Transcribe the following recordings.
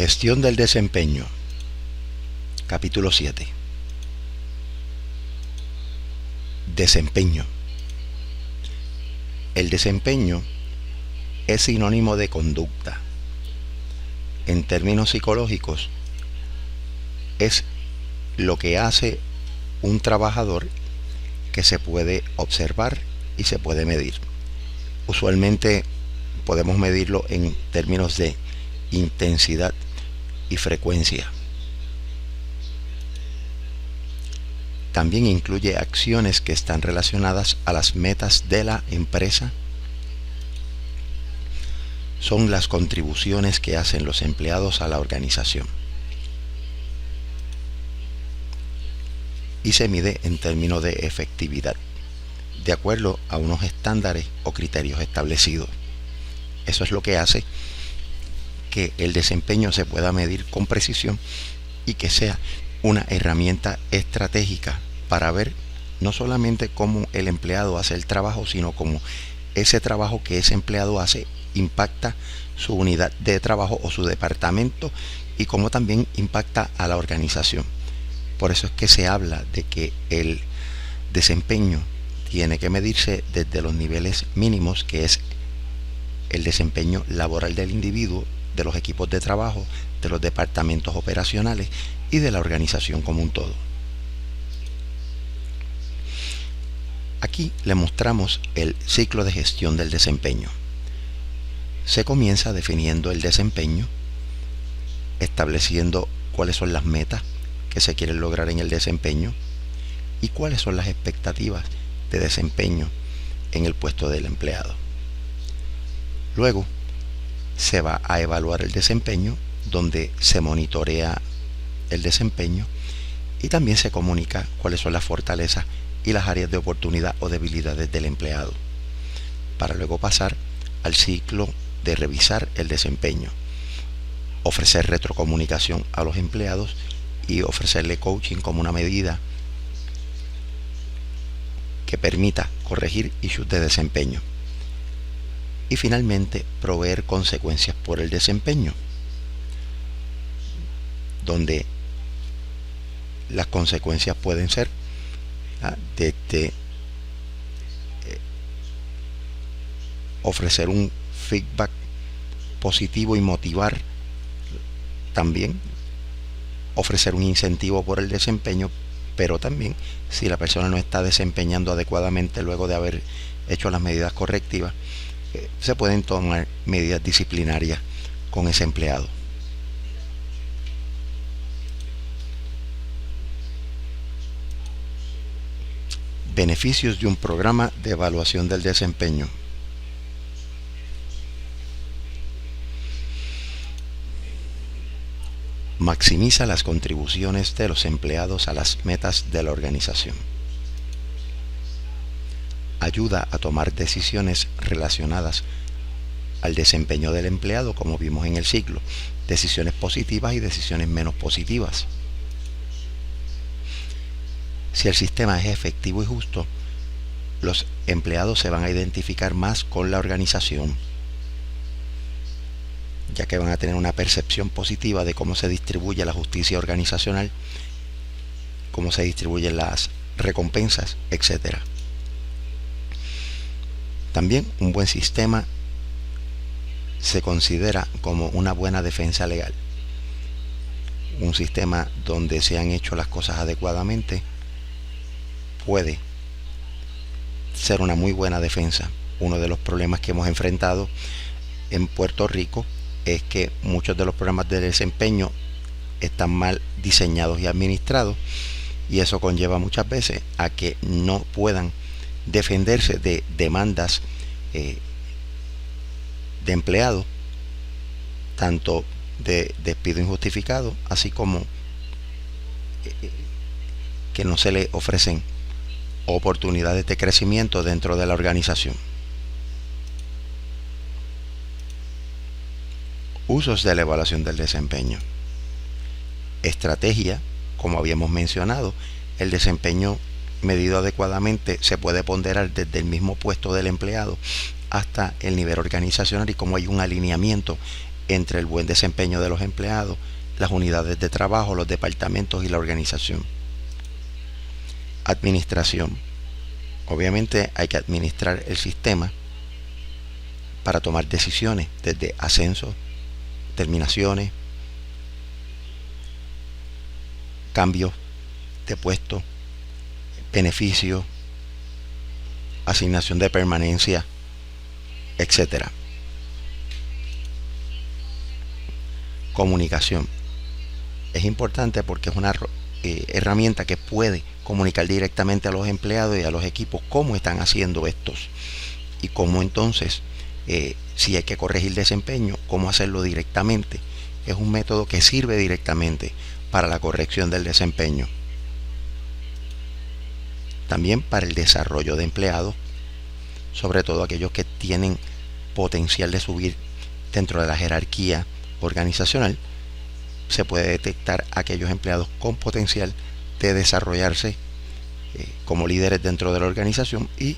Gestión del desempeño. Capítulo 7. Desempeño. El desempeño es sinónimo de conducta. En términos psicológicos, es lo que hace un trabajador que se puede observar y se puede medir. Usualmente podemos medirlo en términos de intensidad y frecuencia. También incluye acciones que están relacionadas a las metas de la empresa. Son las contribuciones que hacen los empleados a la organización. Y se mide en términos de efectividad, de acuerdo a unos estándares o criterios establecidos. Eso es lo que hace que el desempeño se pueda medir con precisión y que sea una herramienta estratégica para ver no solamente cómo el empleado hace el trabajo, sino cómo ese trabajo que ese empleado hace impacta su unidad de trabajo o su departamento y cómo también impacta a la organización. Por eso es que se habla de que el desempeño tiene que medirse desde los niveles mínimos, que es el desempeño laboral del individuo, de los equipos de trabajo, de los departamentos operacionales y de la organización como un todo. Aquí le mostramos el ciclo de gestión del desempeño. Se comienza definiendo el desempeño, estableciendo cuáles son las metas que se quieren lograr en el desempeño y cuáles son las expectativas de desempeño en el puesto del empleado. Luego se va a evaluar el desempeño, donde se monitorea el desempeño y también se comunica cuáles son las fortalezas y las áreas de oportunidad o debilidades del empleado, para luego pasar al ciclo de revisar el desempeño, ofrecer retrocomunicación a los empleados y ofrecerle coaching como una medida que permita corregir issues de desempeño. Y finalmente, proveer consecuencias por el desempeño, donde las consecuencias pueden ser desde ofrecer un feedback positivo y motivar, también ofrecer un incentivo por el desempeño, pero también si la persona no está desempeñando adecuadamente luego de haber hecho las medidas correctivas, se pueden tomar medidas disciplinarias con ese empleado. Beneficios de un programa de evaluación del desempeño. Maximiza las contribuciones de los empleados a las metas de la organización. Ayuda a tomar decisiones relacionadas al desempeño del empleado, como vimos en el ciclo, decisiones positivas y decisiones menos positivas. Si el sistema es efectivo y justo, los empleados se van a identificar más con la organización, ya que van a tener una percepción positiva de cómo se distribuye la justicia organizacional, cómo se distribuyen las recompensas, etc. También un buen sistema se considera como una buena defensa legal. Un sistema donde se han hecho las cosas adecuadamente puede ser una muy buena defensa. Uno de los problemas que hemos enfrentado en Puerto Rico es que muchos de los programas de desempeño están mal diseñados y administrados, y eso conlleva muchas veces a que no puedan defenderse de demandas de empleados, tanto de despido injustificado, así como que no se le ofrecen oportunidades de crecimiento dentro de la organización. Usos de la evaluación del desempeño. Estrategia, como habíamos mencionado, el desempeño medido adecuadamente se puede ponderar desde el mismo puesto del empleado hasta el nivel organizacional, y como hay un alineamiento entre el buen desempeño de los empleados, las unidades de trabajo, los departamentos y la organización. Administración. Obviamente hay que administrar el sistema para tomar decisiones desde ascensos, terminaciones, cambios de puesto, beneficios, asignación de permanencia, etcétera. Comunicación. Es importante porque es una herramienta que puede comunicar directamente a los empleados y a los equipos cómo están haciendo estos y cómo entonces, si hay que corregir desempeño, cómo hacerlo directamente. Es un método que sirve directamente para la corrección del desempeño. También para el desarrollo de empleados, sobre todo aquellos que tienen potencial de subir dentro de la jerarquía organizacional. Se puede detectar aquellos empleados con potencial de desarrollarse como líderes dentro de la organización y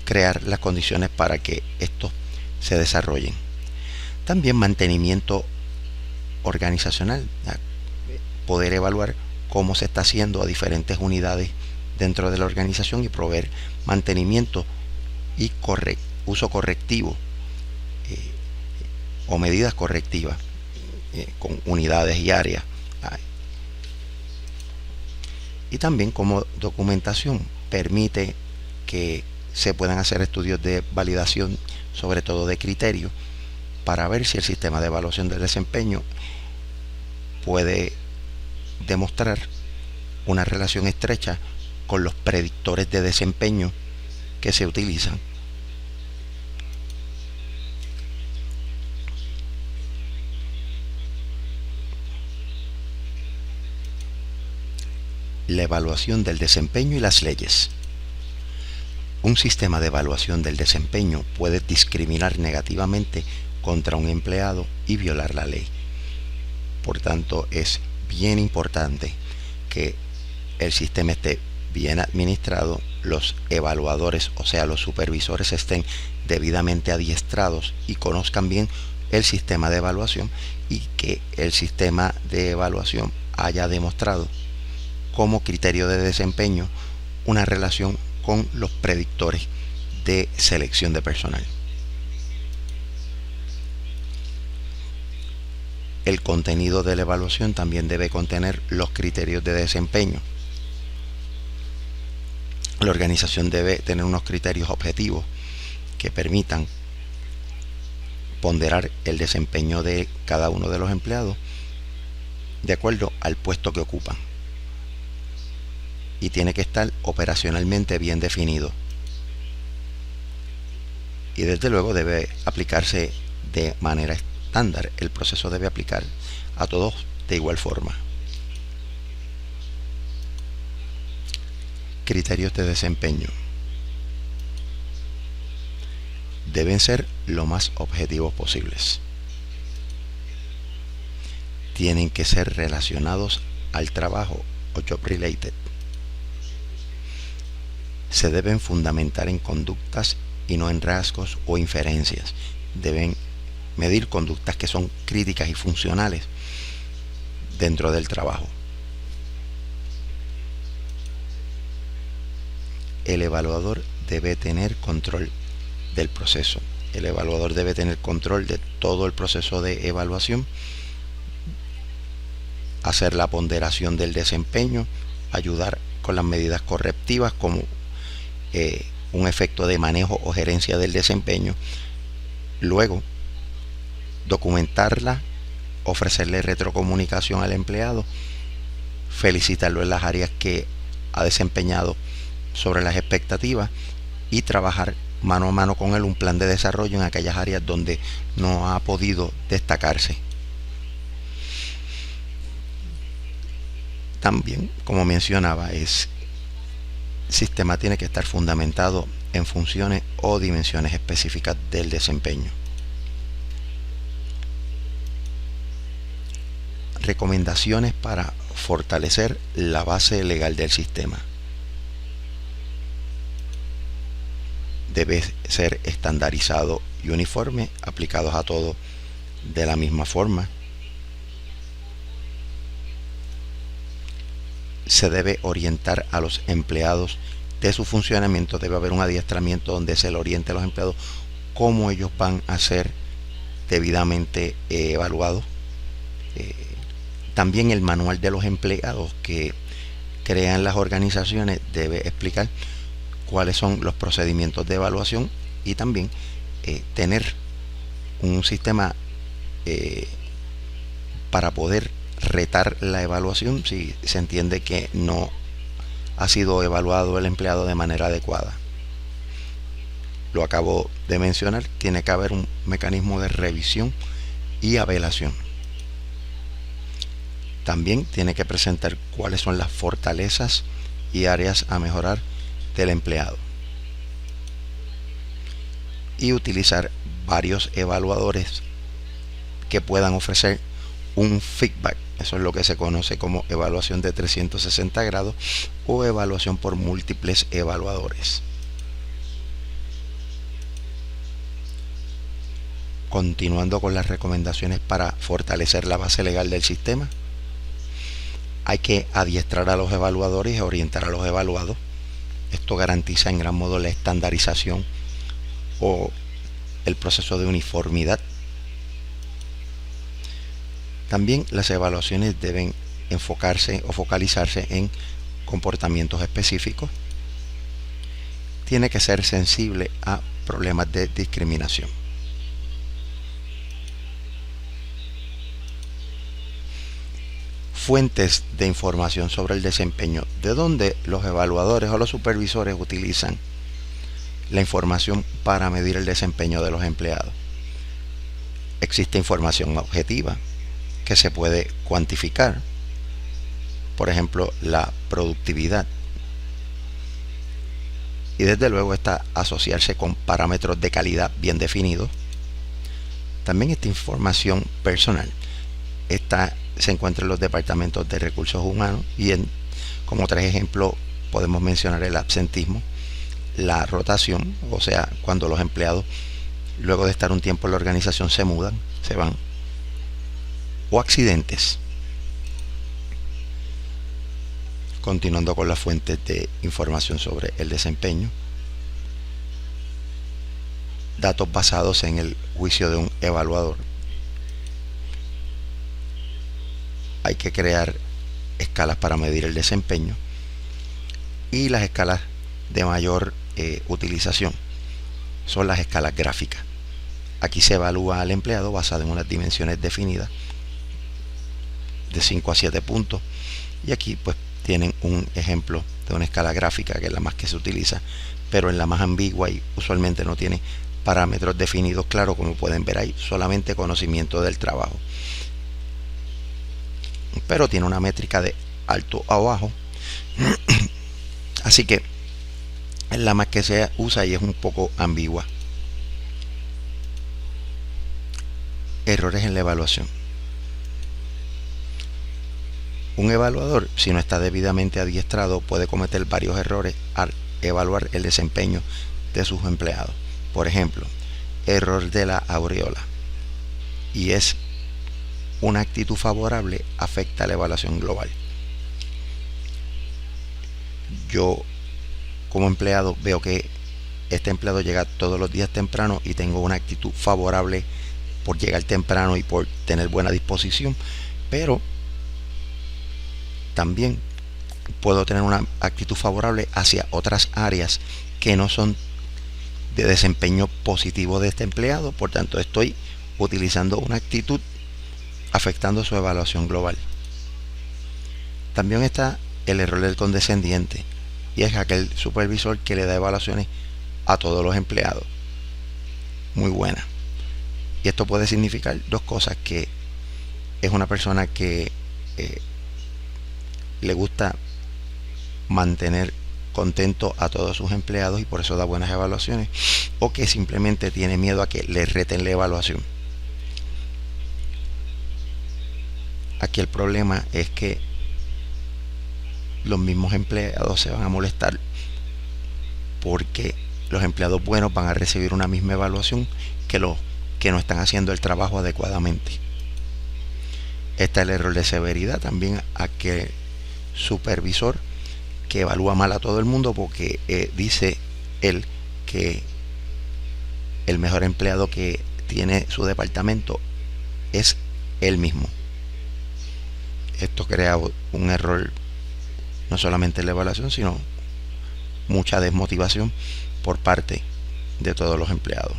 crear las condiciones para que estos se desarrollen. También mantenimiento organizacional, poder evaluar cómo se está haciendo a diferentes unidades dentro de la organización y proveer mantenimiento y uso correctivo o medidas correctivas con unidades y áreas. Y también como documentación permite que se puedan hacer estudios de validación, sobre todo de criterios, para ver si el sistema de evaluación del desempeño puede demostrar una relación estrecha con los predictores de desempeño que se utilizan. La evaluación del desempeño y las leyes. Un sistema de evaluación del desempeño puede discriminar negativamente contra un empleado y violar la ley. Por tanto, es bien importante que el sistema esté bien administrado, los evaluadores, o sea, los supervisores, estén debidamente adiestrados y conozcan bien el sistema de evaluación, y que el sistema de evaluación haya demostrado como criterio de desempeño una relación con los predictores de selección de personal. El contenido de la evaluación también debe contener los criterios de desempeño. La organización debe tener unos criterios objetivos que permitan ponderar el desempeño de cada uno de los empleados de acuerdo al puesto que ocupan. Y tiene que estar operacionalmente bien definido. Y desde luego debe aplicarse de manera estándar. El proceso debe aplicar a todos de igual forma. Criterios de desempeño. Deben ser lo más objetivos posibles. Tienen que ser relacionados al trabajo o job related. Se deben fundamentar en conductas y no en rasgos o inferencias. Deben medir conductas que son críticas y funcionales dentro del trabajo. El evaluador debe tener control del proceso. El evaluador debe tener control de todo el proceso de evaluación, hacer la ponderación del desempeño, ayudar con las medidas correctivas como un efecto de manejo o gerencia del desempeño, luego documentarla, ofrecerle retrocomunicación al empleado, felicitarlo en las áreas que ha desempeñado sobre las expectativas y trabajar mano a mano con él un plan de desarrollo en aquellas áreas donde no ha podido destacarse. También, como mencionaba, el sistema tiene que estar fundamentado en funciones o dimensiones específicas del desempeño. Recomendaciones para fortalecer la base legal del sistema. Debe ser estandarizado y uniforme, aplicados a todo De la misma forma, se debe orientar a los empleados de su funcionamiento. Debe haber un adiestramiento donde se le oriente a los empleados cómo ellos van a ser debidamente evaluados. También el manual de los empleados que crean las organizaciones debe explicar cuáles son los procedimientos de evaluación y también tener un sistema para poder retar la evaluación si se entiende que no ha sido evaluado el empleado de manera adecuada. Lo acabo de mencionar, tiene que haber un mecanismo de revisión y apelación. También tiene que presentar cuáles son las fortalezas y áreas a mejorar del empleado. Y utilizar varios evaluadores que puedan ofrecer un feedback. Eso es lo que se conoce como evaluación de 360 grados o evaluación por múltiples evaluadores. Continuando con las recomendaciones para fortalecer la base legal del sistema, hay que adiestrar a los evaluadores y orientar a los evaluados. Esto garantiza en gran modo la estandarización o el proceso de uniformidad. También las evaluaciones deben enfocarse o focalizarse en comportamientos específicos. Tiene que ser sensible a problemas de discriminación. Fuentes de información sobre el desempeño, de donde los evaluadores o los supervisores utilizan la información para medir el desempeño de los empleados. Existe información objetiva que se puede cuantificar, por ejemplo la productividad, y desde luego está asociarse con parámetros de calidad bien definidos. También esta información personal se encuentra en los departamentos de recursos humanos y como tres ejemplos podemos mencionar el absentismo, la rotación, o sea, cuando los empleados luego de estar un tiempo en la organización se mudan, se van, o accidentes. Continuando con las fuentes de información sobre el desempeño, datos basados en el juicio de un evaluador. Hay que crear escalas para medir el desempeño y las escalas de mayor utilización son las escalas gráficas. Aquí se evalúa al empleado basado en unas dimensiones definidas de 5 a 7 puntos, y aquí pues tienen un ejemplo de una escala gráfica que es la más que se utiliza, pero es la más ambigua y usualmente no tiene parámetros definidos claros, como pueden ver ahí, solamente conocimiento del trabajo, pero tiene una métrica de alto a bajo. Así que es la más que se usa y es un poco ambigua. Errores en la evaluación. Un evaluador, si no está debidamente adiestrado, puede cometer varios errores al evaluar el desempeño de sus empleados. Por ejemplo, error de la aureola, y es una actitud favorable afecta la evaluación global. Yo como empleado veo que este empleado llega todos los días temprano y tengo una actitud favorable por llegar temprano y por tener buena disposición, pero también puedo tener una actitud favorable hacia otras áreas que no son de desempeño positivo de este empleado. Por tanto, estoy utilizando una actitud afectando su evaluación global. También está el error del condescendiente, y es aquel supervisor que le da evaluaciones a todos los empleados muy buenas. Y esto puede significar dos cosas: que es una persona que le gusta mantener contento a todos sus empleados y por eso da buenas evaluaciones, o que simplemente tiene miedo a que le reten la evaluación. Aquí el problema es que los mismos empleados se van a molestar porque los empleados buenos van a recibir una misma evaluación que los que no están haciendo el trabajo adecuadamente. Está el error de severidad, también aquel supervisor que evalúa mal a todo el mundo porque dice él que el mejor empleado que tiene su departamento es él mismo. Esto crea un error no solamente en la evaluación, sino mucha desmotivación por parte de todos los empleados.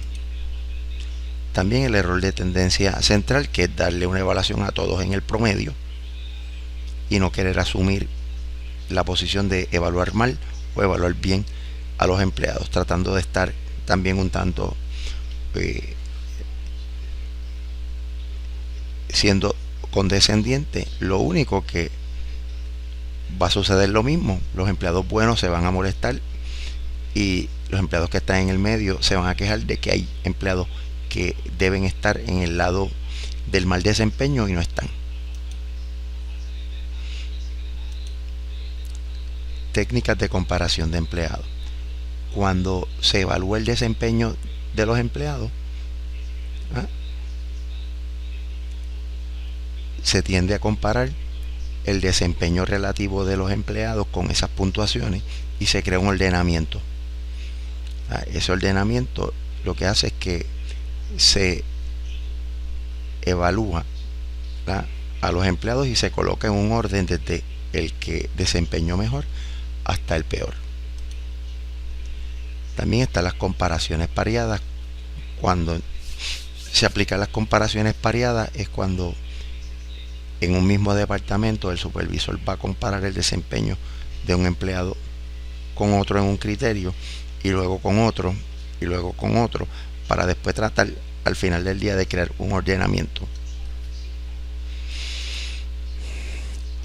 También el error de tendencia central, que es darle una evaluación a todos en el promedio y no querer asumir la posición de evaluar mal o evaluar bien a los empleados, tratando de estar también un tanto siendo condescendiente. Lo único que va a suceder lo mismo, los empleados buenos se van a molestar y los empleados que están en el medio se van a quejar de que hay empleados que deben estar en el lado del mal desempeño y no están. Técnicas de comparación de empleados. Cuando se evalúa el desempeño de los empleados, se tiende a comparar el desempeño relativo de los empleados con esas puntuaciones y se crea un ordenamiento. Ese ordenamiento lo que hace es que se evalúa a los empleados y se coloca en un orden desde el que desempeñó mejor hasta el peor. También están las comparaciones pareadas. Cuando se aplican las comparaciones pareadas es cuando en un mismo departamento el supervisor va a comparar el desempeño de un empleado con otro en un criterio y luego con otro y luego con otro, para después tratar al final del día de crear un ordenamiento.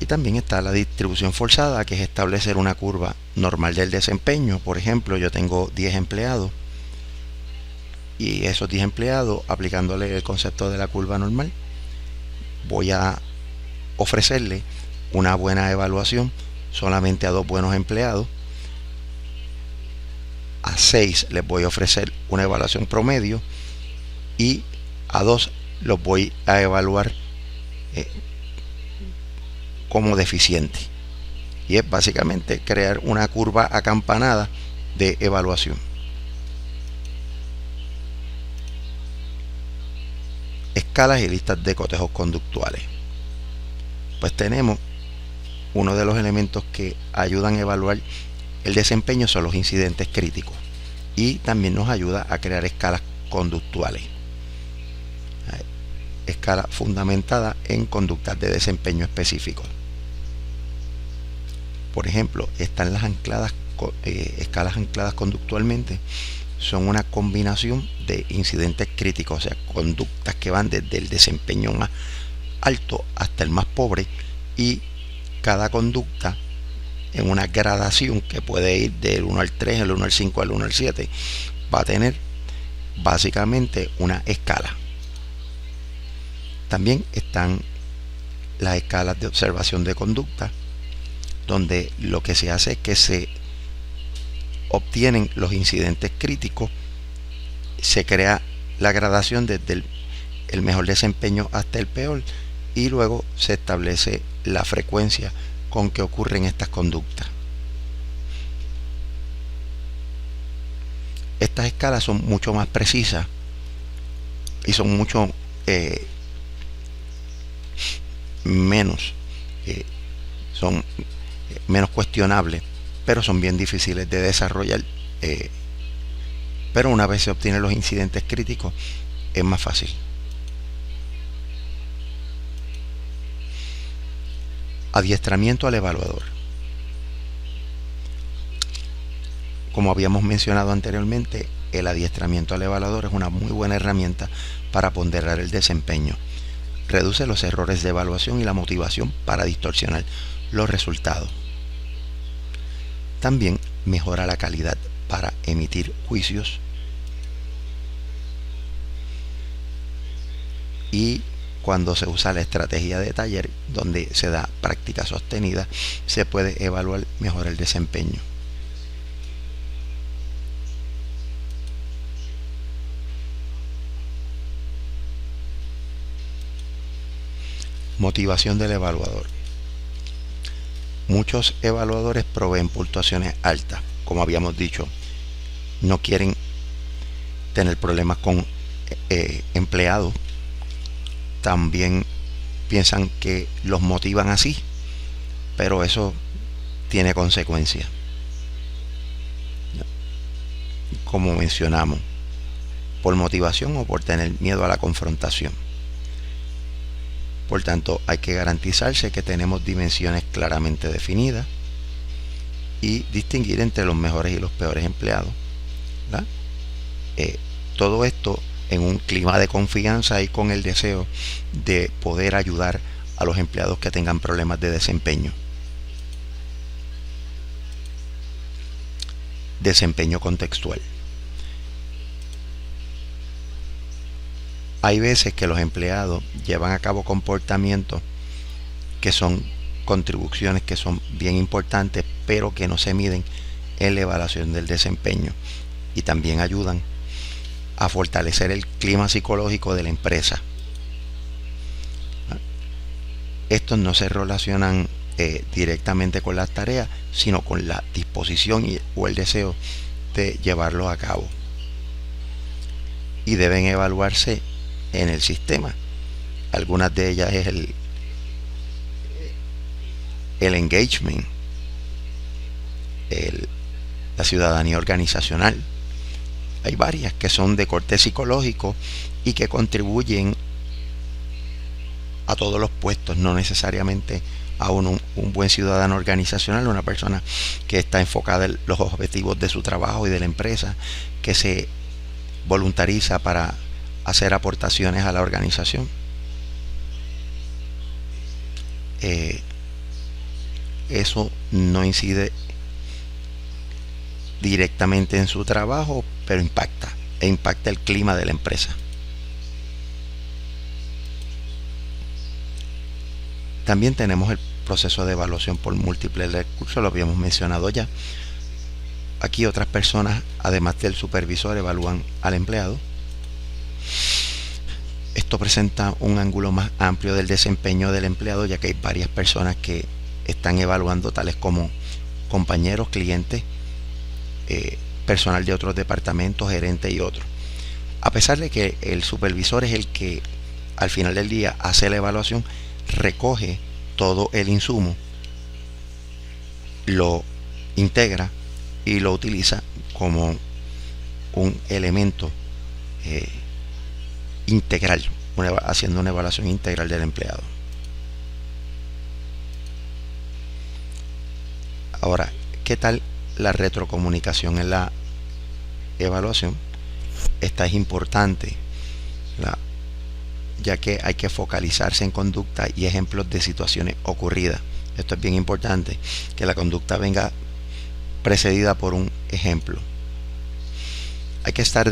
Y también está la distribución forzada, que es establecer una curva normal del desempeño. Por ejemplo, yo tengo 10 empleados y esos 10 empleados, aplicándole el concepto de la curva normal, voy a ofrecerle una buena evaluación solamente a 2 buenos empleados. A 6 les voy a ofrecer una evaluación promedio y a 2 los voy a evaluar como deficiente. Y es básicamente crear una curva acampanada de evaluación. Escalas y listas de cotejos conductuales. Pues tenemos uno de los elementos que ayudan a evaluar el desempeño son los incidentes críticos, y también nos ayuda a crear escalas conductuales, escala fundamentada en conductas de desempeño específicos. Por ejemplo, están las escalas ancladas conductualmente. Son una combinación de incidentes críticos, o sea, conductas que van desde el desempeño más alto hasta el más pobre, y cada conducta en una gradación que puede ir del 1 al 3, el 1 al 5, al 1 al 7, va a tener básicamente una escala. También están las escalas de observación de conducta, donde lo que se hace es que se obtienen los incidentes críticos, se crea la gradación desde el mejor desempeño hasta el peor, y luego se establece la frecuencia con que ocurren estas conductas. Estas escalas son mucho más precisas y son mucho son menos cuestionables, pero son bien difíciles de desarrollar. Pero una vez se obtienen los incidentes críticos, es más fácil. Adiestramiento al evaluador. Como habíamos mencionado anteriormente, el adiestramiento al evaluador es una muy buena herramienta para ponderar el desempeño. Reduce los errores de evaluación y la motivación para distorsionar los resultados. También mejora la calidad para emitir juicios y cuando se usa la estrategia de taller, donde se da práctica sostenida, se puede evaluar mejor el desempeño. Motivación del evaluador. Muchos evaluadores proveen puntuaciones altas. Como habíamos dicho, no quieren tener problemas con empleados. También piensan que los motivan así, pero eso tiene consecuencias. Como mencionamos, por motivación o por tener miedo a la confrontación. Por tanto, hay que garantizarse que tenemos dimensiones claramente definidas y distinguir entre los mejores y los peores empleados. Todo esto en un clima de confianza y con el deseo de poder ayudar a los empleados que tengan problemas de desempeño. Desempeño contextual. Hay veces que los empleados llevan a cabo comportamientos que son contribuciones que son bien importantes, pero que no se miden en la evaluación del desempeño, y también ayudan a fortalecer el clima psicológico de la empresa. Estos no se relacionan directamente con las tareas, sino con la disposición o el deseo de llevarlos a cabo, y deben evaluarse en el sistema. Algunas de ellas es el engagement, la ciudadanía organizacional. Hay varias que son de corte psicológico y que contribuyen a todos los puestos, no necesariamente a un buen ciudadano organizacional, una persona que está enfocada en los objetivos de su trabajo y de la empresa, que se voluntariza para hacer aportaciones a la organización. Eso no incide directamente en su trabajo, pero impacta el clima de la empresa. También tenemos el proceso de evaluación por múltiples recursos, lo habíamos mencionado ya. Aquí otras personas, además del supervisor, evalúan al empleado. Esto presenta un ángulo más amplio del desempeño del empleado, ya que hay varias personas que están evaluando, tales como compañeros, clientes, personal de otros departamentos, gerentes y otros. A pesar de que el supervisor es el que al final del día hace la evaluación, recoge todo el insumo, lo integra y lo utiliza como un elemento integral, haciendo una evaluación integral del empleado. Ahora, ¿qué tal la retrocomunicación en la evaluación? Esta es importante, ya que hay que focalizarse en conducta y ejemplos de situaciones ocurridas. Esto es bien importante, que la conducta venga precedida por un ejemplo. Hay que estar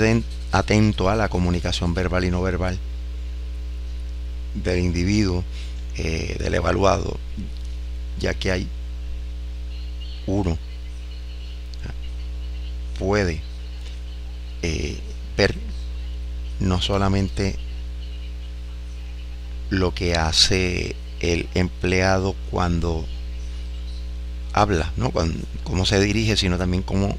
atento a la comunicación verbal y no verbal del individuo, del evaluado, ya que hay uno puede ver no solamente lo que hace el empleado cuando habla, ¿no? Cómo se dirige, sino también cómo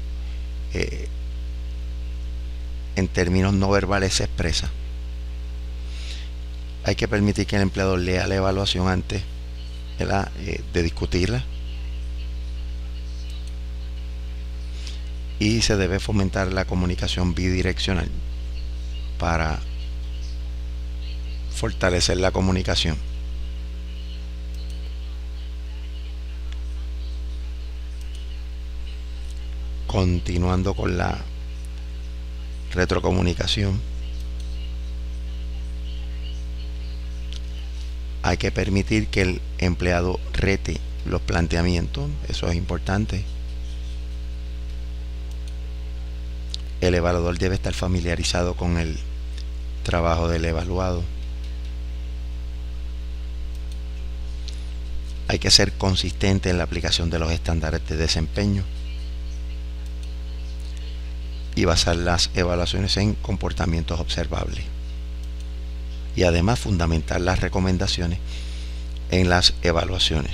en términos no verbales se expresa. Hay que permitir que el empleado lea la evaluación antes de discutirla, y se debe fomentar la comunicación bidireccional para fortalecer la comunicación. Continuando con la retrocomunicación, hay que permitir que el empleado rete los planteamientos, eso es importante. El evaluador debe estar familiarizado con el trabajo del evaluado. Hay que ser consistente en la aplicación de los estándares de desempeño y basar las evaluaciones en comportamientos observables, y además fundamentar las recomendaciones en las evaluaciones.